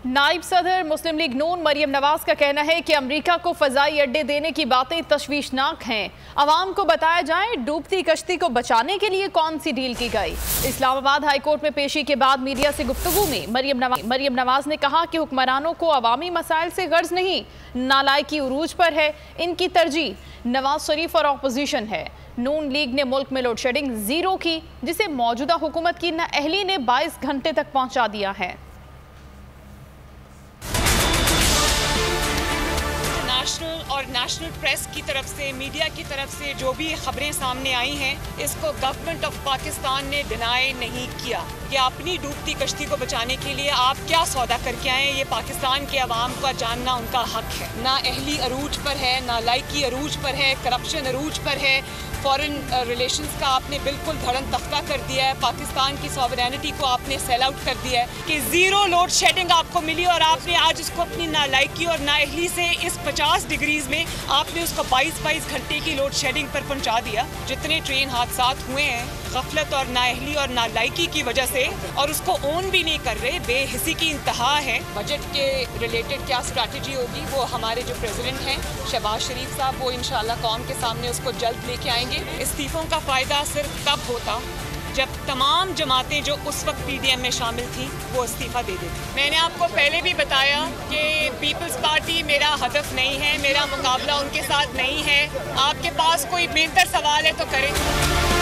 नायब सदर मुस्लिम लीग नून मरियम नवाज का कहना है कि अमेरिका को फजाई अड्डे देने की बातें तशवीशनाक हैं। अवाम को बताया जाए डूबती कश्ती को बचाने के लिए कौन सी डील की गई। इस्लामाबाद हाई कोर्ट में पेशी के बाद मीडिया से गुफ्तगू में मरियम नवाज ने कहा कि हुक्मरानों को अवामी मसाइल से गर्ज नहीं, नालायकी उरूज पर है, इनकी तरजीह नवाज शरीफ और अपोजिशन है। नून लीग ने मुल्क में लोड शेडिंग जीरो की, जिसे मौजूदा हुकूमत की नाअहली ने 22 घंटे तक पहुंचा दिया है। नेशनल प्रेस की तरफ से, मीडिया की तरफ से जो भी खबरें सामने आई हैं, इसको गवर्नमेंट ऑफ पाकिस्तान ने डिनाई नहीं किया। ये अपनी डूबती कश्ती को बचाने के लिए आप क्या सौदा करके आए, ये पाकिस्तान के अवाम का जानना उनका हक है। ना अहली अरूज पर है, ना लाइकी अरूज पर है, करप्शन अरूज पर है। फॉरेन रिलेशंस का आपने बिल्कुल धड़न तख्ता कर दिया है। पाकिस्तान की सॉवरेनिटी को आपने सेल आउट कर दिया है कि जीरो लोड शेडिंग आपको मिली, और आपने आज उसको अपनी नालायकी और नाअहली से इस 50 डिग्रीज में आपने उसको 22 घंटे की लोड शेडिंग पर पहुंचा दिया। जितने ट्रेन हादसा हुए हैं गफलत और नाअहली और नालायकी की वजह से, और उसको ओन भी नहीं कर रहे, बेहिसी की इंतहा है। बजट के रिलेटेड क्या स्ट्रैटेजी होगी वो हमारे जो प्रेसिडेंट हैं शहबाज शरीफ साहब, वो इंशाल्लाह कौम के सामने उसको जल्द लेके आएंगे। इस्तीफों का फ़ायदा सिर्फ तब होता जब तमाम जमातें जो उस वक्त पीडीएम में शामिल थी वो इस्तीफ़ा दे देती। मैंने आपको पहले भी बताया कि पीपल्स पार्टी मेरा हदफ नहीं है, मेरा मुकाबला उनके साथ नहीं है। आपके पास कोई बेहतर सवाल है तो करें।